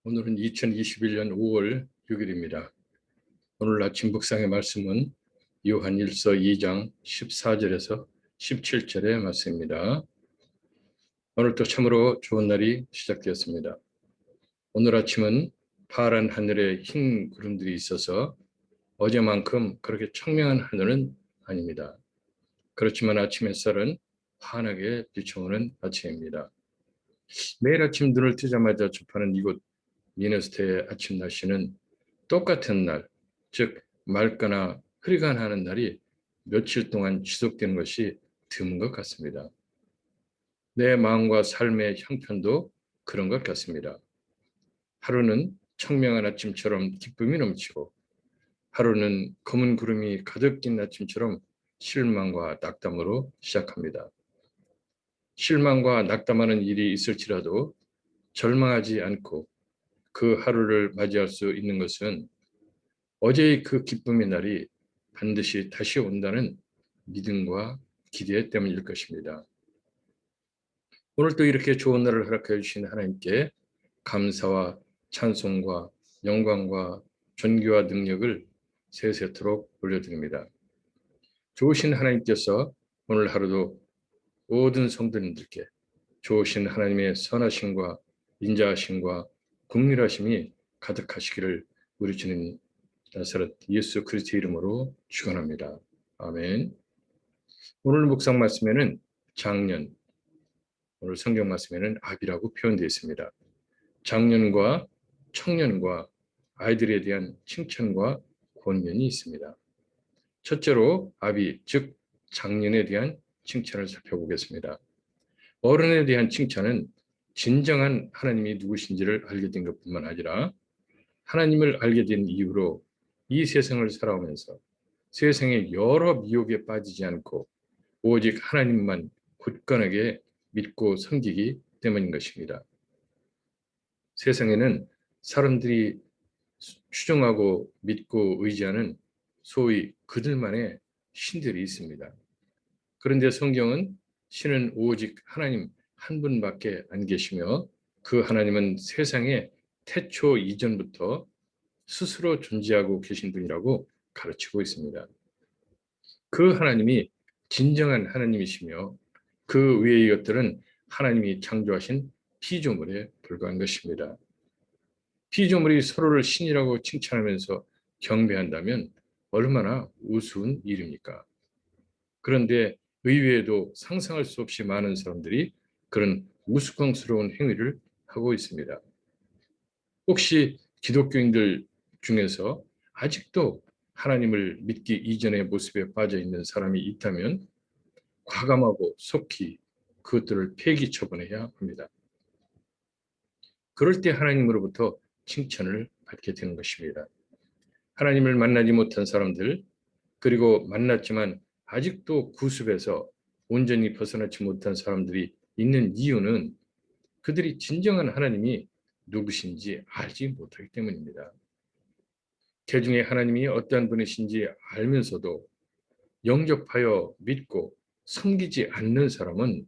오늘은 2021년 5월 6일입니다. 오늘 아침 묵상의 말씀은 요한일서 2장 14절에서 17절의 말씀입니다. 오늘도 참으로 좋은 날이 시작되었습니다. 오늘 아침은 파란 하늘에 흰 구름들이 있어서 어제만큼 그렇게 청명한 하늘은 아닙니다. 그렇지만 아침 햇살은 환하게 비춰오는 아침입니다. 매일 아침 눈을 뜨자마자 접하는 이곳 미네소타의 아침 날씨는 똑같은 날, 즉 맑거나 흐리거나 하는 날이 며칠 동안 지속되는 것이 드문 것 같습니다. 내 마음과 삶의 형편도 그런 것 같습니다. 하루는 청명한 아침처럼 기쁨이 넘치고 하루는 검은 구름이 가득 낀 아침처럼 실망과 낙담으로 시작합니다. 실망과 낙담하는 일이 있을지라도 절망하지 않고 그 하루를 맞이할 수 있는 것은 어제의 그 기쁨의 날이 반드시 다시 온다는 믿음과 기대 때문일 것입니다. 오늘 또 이렇게 좋은 날을 허락해 주신 하나님께 감사와 찬송과 영광과 존귀와 능력을 세세토록 올려드립니다. 좋으신 하나님께서 오늘 하루도 모든 성도님들께 좋으신 하나님의 선하심과 인자하심과 긍휼하심이 가득하시기를 우리 주님 나사렛 예수 그리스도의 이름으로 축원합니다. 아멘. 오늘 묵상 말씀에는 장년, 오늘 성경 말씀에는 아비라고 표현되어 있습니다. 장년과 청년과 아이들에 대한 칭찬과 권면이 있습니다. 첫째로 아비, 즉 장년에 대한 칭찬을 살펴보겠습니다. 어른에 대한 칭찬은 진정한 하나님이 누구신지를 알게 된 것뿐만 아니라 하나님을 알게 된 이후로 이 세상을 살아오면서 세상의 여러 미혹에 빠지지 않고 오직 하나님만 굳건하게 믿고 섬기기 때문인 것입니다. 세상에는 사람들이 추종하고 믿고 의지하는 소위 그들만의 신들이 있습니다. 그런데 성경은 신은 오직 하나님 한 분밖에 안 계시며 그 하나님은 세상의 태초 이전부터 스스로 존재하고 계신 분이라고 가르치고 있습니다. 그 하나님이 진정한 하나님이시며 그 외의 것들은 하나님이 창조하신 피조물에 불과한 것입니다. 피조물이 서로를 신이라고 칭찬하면서 경배한다면 얼마나 우스운 일입니까? 그런데 의외에도 상상할 수 없이 많은 사람들이 그런 우스꽝스러운 행위를 하고 있습니다. 혹시 기독교인들 중에서 아직도 하나님을 믿기 이전의 모습에 빠져 있는 사람이 있다면 과감하고 속히 그것들을 폐기 처분해야 합니다. 그럴 때 하나님으로부터 칭찬을 받게 되는 것입니다. 하나님을 만나지 못한 사람들, 그리고 만났지만 아직도 구습에서 온전히 벗어나지 못한 사람들이 있는 이유는 그들이 진정한 하나님이 누구신지 알지 못하기 때문입니다. 개중에 하나님이 어떠한 분이신지 알면서도 영접하여 믿고 섬기지 않는 사람은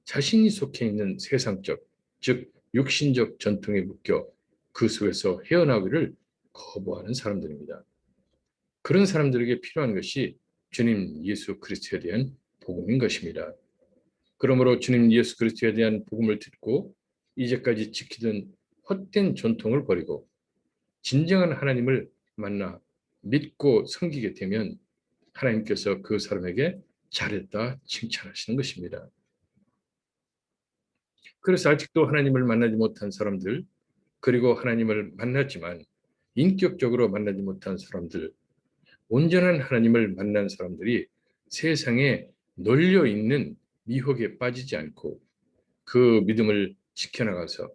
자신이 속해 있는 세상적, 즉 육신적 전통에 묶여 그 속에서 헤어나기를 거부하는 사람들입니다. 그런 사람들에게 필요한 것이 주님 예수 그리스도에 대한 복음인 것입니다. 그러므로 주님 예수 그리스도에 대한 복음을 듣고 이제까지 지키던 헛된 전통을 버리고 진정한 하나님을 만나 믿고 섬기게 되면 하나님께서 그 사람에게 잘했다 칭찬하시는 것입니다. 그래서 아직도 하나님을 만나지 못한 사람들, 그리고 하나님을 만났지만 인격적으로 만나지 못한 사람들, 온전한 하나님을 만난 사람들이 세상에 널려 있는 미혹에 빠지지 않고 그 믿음을 지켜나가서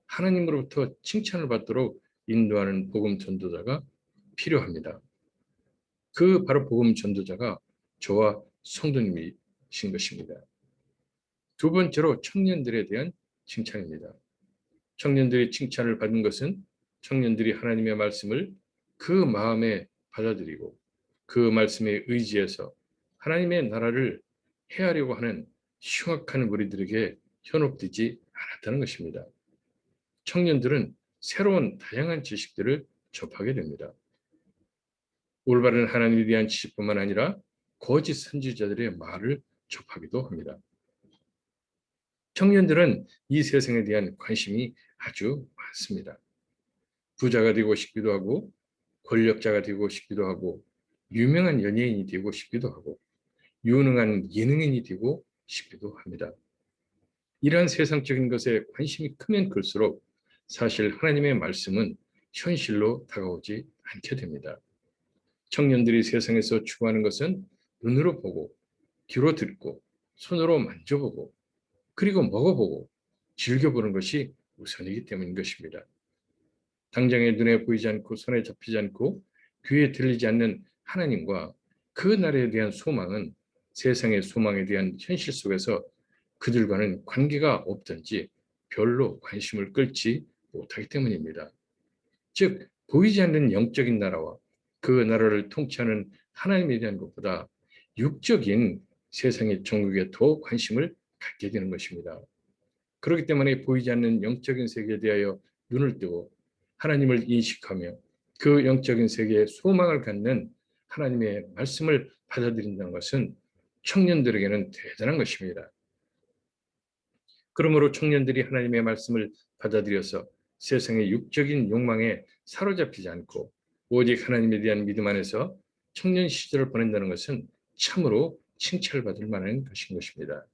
하나님으로부터 칭찬을 받도록 인도하는 복음 전도자가 필요합니다. 그 바로 복음 전도자가 저와 성도님이신 것입니다. 두 번째로 청년들에 대한 칭찬입니다. 청년들이 칭찬을 받는 것은 청년들이 하나님의 말씀을 그 마음에 받아들이고 그 말씀에 의지해서 하나님의 나라를 해하려고 하는 흉악한 무리들에게 현혹되지 않았다는 것입니다. 청년들은 새로운 다양한 지식들을 접하게 됩니다. 올바른 하나님에 대한 지식뿐만 아니라 거짓 선지자들의 말을 접하기도 합니다. 청년들은 이 세상에 대한 관심이 아주 많습니다. 부자가 되고 싶기도 하고, 권력자가 되고 싶기도 하고, 유명한 연예인이 되고 싶기도 하고, 유능한 예능인이 되고 싶기도 합니다. 이러한 세상적인 것에 관심이 크면 클수록 사실 하나님의 말씀은 현실로 다가오지 않게 됩니다. 청년들이 세상에서 추구하는 것은 눈으로 보고, 귀로 듣고, 손으로 만져보고, 그리고 먹어보고, 즐겨보는 것이 우선이기 때문인 것입니다. 당장에 눈에 보이지 않고 손에 잡히지 않고 귀에 들리지 않는 하나님과 그 나라에 대한 소망은 세상의 소망에 대한 현실 속에서 그들과는 관계가 없든지 별로 관심을 끌지 못하기 때문입니다. 즉, 보이지 않는 영적인 나라와 그 나라를 통치하는 하나님에 대한 것보다 육적인 세상의 정국에 더 관심을 갖게 되는 것입니다. 그렇기 때문에 보이지 않는 영적인 세계에 대하여 눈을 뜨고 하나님을 인식하며 그 영적인 세계에 소망을 갖는 하나님의 말씀을 받아들인다는 것은 청년들에게는 대단한 것입니다. 그러므로 청년들이 하나님의 말씀을 받아들여서 세상의 육적인 욕망에 사로잡히지 않고 오직 하나님에 대한 믿음 안에서 청년 시절을 보낸다는 것은 참으로 칭찬받을 만한 것인 것입니다.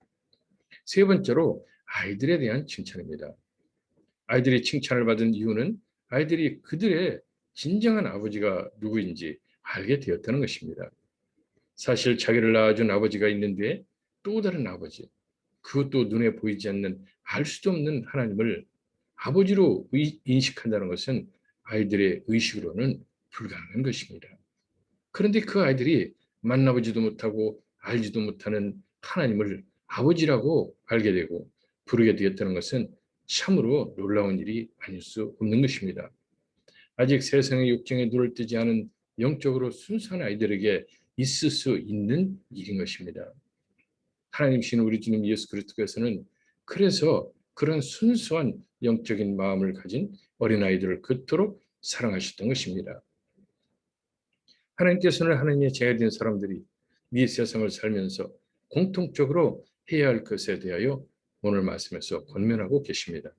세 번째로 아이들에 대한 칭찬입니다. 아이들이 칭찬을 받은 이유는 아이들이 그들의 진정한 아버지가 누구인지 알게 되었다는 것입니다. 사실 자기를 낳아준 아버지가 있는데 또 다른 아버지, 그것도 눈에 보이지 않는 알 수도 없는 하나님을 아버지로 인식한다는 것은 아이들의 의식으로는 불가능한 것입니다. 그런데 그 아이들이 만나보지도 못하고 알지도 못하는 하나님을 아버지라고 알게 되고 부르게 되었다는 것은 참으로 놀라운 일이 아닐 수 없는 것입니다. 아직 세상의 욕정에 눈을 뜨지 않은 영적으로 순수한 아이들에게 있을 수 있는 일인 것입니다. 하나님이신 우리 주님 예수 그리스도께서는 그래서 그런 순수한 영적인 마음을 가진 어린아이들을 그토록 사랑하셨던 것입니다. 하나님께서는 하나님의 제자된 사람들이 이 세상을 살면서 공통적으로 해야 할 것에 대하여 오늘 말씀에서 권면하고 계십니다.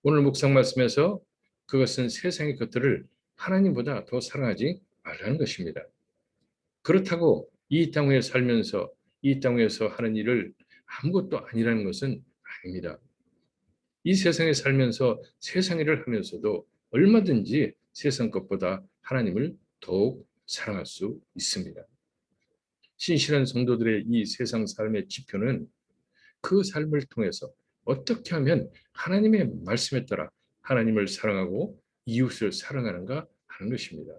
오늘 묵상 말씀에서 그것은 세상의 것들을 하나님보다 더 사랑하지 말라는 것입니다. 그렇다고 이 땅 위에 살면서 이 땅 위에서 하는 일을 아무것도 아니라는 것은 아닙니다. 이 세상에 살면서 세상 일을 하면서도 얼마든지 세상 것보다 하나님을 더욱 사랑할 수 있습니다. 신실한 성도들의 이 세상 삶의 지표는 그 삶을 통해서 어떻게 하면 하나님의 말씀에 따라 하나님을 사랑하고 이웃을 사랑하는가 하는 것입니다.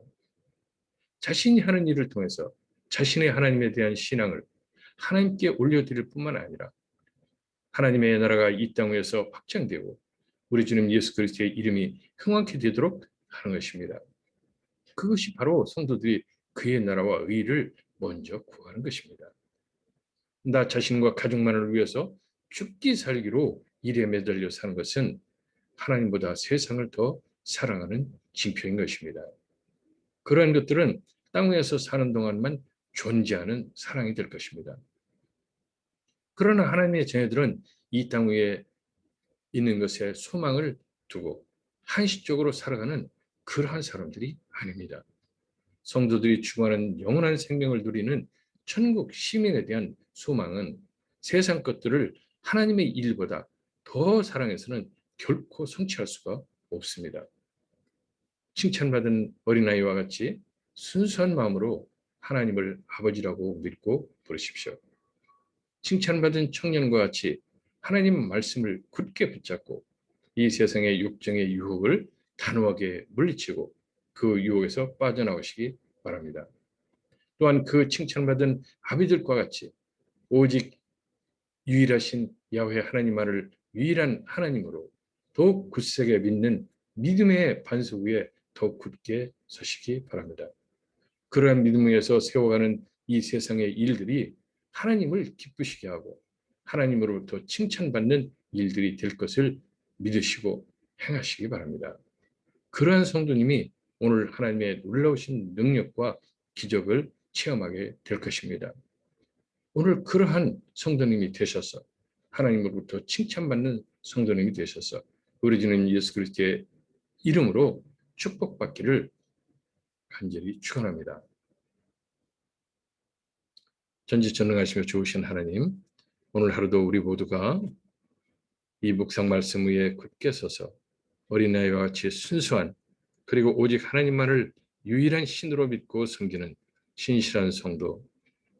자신이 하는 일을 통해서 자신의 하나님에 대한 신앙을 하나님께 올려드릴 뿐만 아니라 하나님의 나라가 이 땅 위에서 확장되고 우리 주님 예수 그리스도의 이름이 흥왕케 되도록 하는 것입니다. 그것이 바로 성도들이 그의 나라와 의를 먼저 구하는 것입니다. 나 자신과 가족만을 위해서 죽기 살기로 일에 매달려 사는 것은 하나님보다 세상을 더 사랑하는 징표인 것입니다. 그러한 것들은 땅 위에서 사는 동안만 존재하는 사랑이 될 것입니다. 그러나 하나님의 자녀들은 이 땅 위에 있는 것에 소망을 두고 한시적으로 살아가는 그러한 사람들이 아닙니다. 성도들이 추구하는 영원한 생명을 누리는 천국 시민에 대한 소망은 세상 것들을 하나님의 일보다 더 사랑해서는 결코 성취할 수가 없습니다. 칭찬받은 어린아이와 같이 순수한 마음으로 하나님을 아버지라고 믿고 부르십시오. 칭찬받은 청년과 같이 하나님 말씀을 굳게 붙잡고 이 세상의 욕정의 유혹을 단호하게 물리치고 그 유혹에서 빠져나오시기 바랍니다. 또한 그 칭찬받은 아비들과 같이 오직 유일하신 야훼 하나님만을 유일한 하나님으로 더욱 굳세게 믿는 믿음의 반석 위에 더욱 굳게 서시기 바랍니다. 그러한 믿음 위에서 세워가는 이 세상의 일들이 하나님을 기쁘시게 하고 하나님으로부터 칭찬받는 일들이 될 것을 믿으시고 행하시기 바랍니다. 그러한 성도님이 오늘 하나님의 놀라우신 능력과 기적을 체험하게 될 것입니다. 오늘 그러한 성도님이 되셔서 하나님으로부터 칭찬받는 성도님이 되셔서 우리 주님 예수 그리스도의 이름으로 축복받기를 간절히 축원합니다. 전지전능하시며 좋으신 하나님, 오늘 하루도 우리 모두가 이 묵상 말씀 위에 굳게 서서 어린아이와 같이 순수한 그리고 오직 하나님만을 유일한 신으로 믿고 섬기는 신실한 성도,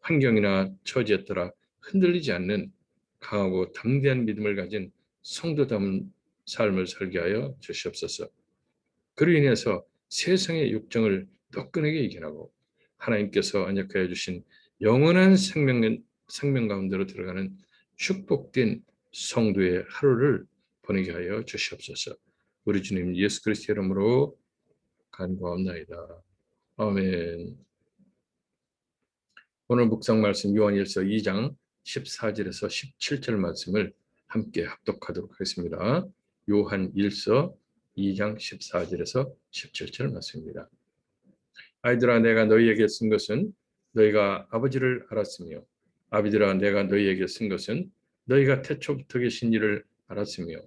환경이나 처지에 따라 흔들리지 않는 강하고 담대한 믿음을 가진 성도다운 삶을 살게 하여 주시옵소서. 그로 인해서 세상의 욕정을 뜨끈하게 이겨나고 하나님께서 언약하여 주신 영원한 생명 가운데로 들어가는 축복된 성도의 하루를 보내게 하여 주시옵소서. 우리 주님 예수 그리스도 이름으로 간구하옵나이다. 아멘. 오늘 묵상 말씀 요한일서 2장 14절에서 17절 말씀을 함께 합독하도록 하겠습니다. 요한일서 2장 14절에서 17절 말씀입니다. 아이들아, 내가 너희에게 쓴 것은 너희가 아버지를 알았으며, 아비들아, 내가 너희에게 쓴 것은 너희가 태초부터 계신 이를 알았으며,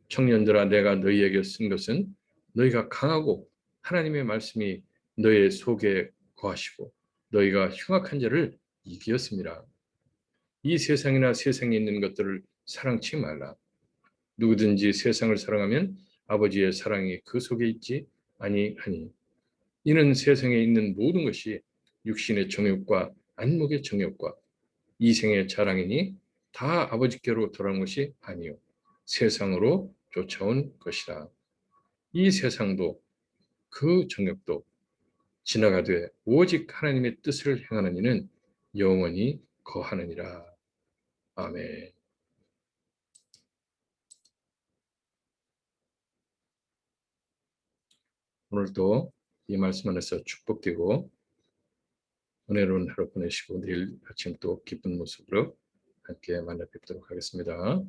청년들아, 내가 너희에게 쓴 것은 너희가 강하고 하나님의 말씀이 너희 속에 거하시고 너희가 흉악한 자를 이기었습니다. 이 세상이나 세상에 있는 것들을 사랑치 말라. 누구든지 세상을 사랑하면 아버지의 사랑이 그 속에 있지 아니하니. 이는 세상에 있는 모든 것이 육신의 정욕과 안목의 정욕과 이생의 자랑이니 다 아버지께로 돌아온 것이 아니요 세상으로 쫓아온 것이라. 이 세상도 그 정욕도 지나가되 오직 하나님의 뜻을 행하는 이는 영원히 거하느니라. 아멘. 오늘도 이 말씀 안에서 축복되고 은혜로운 하루 보내시고 내일 아침 또 기쁜 모습으로 함께 만나 뵙도록 하겠습니다.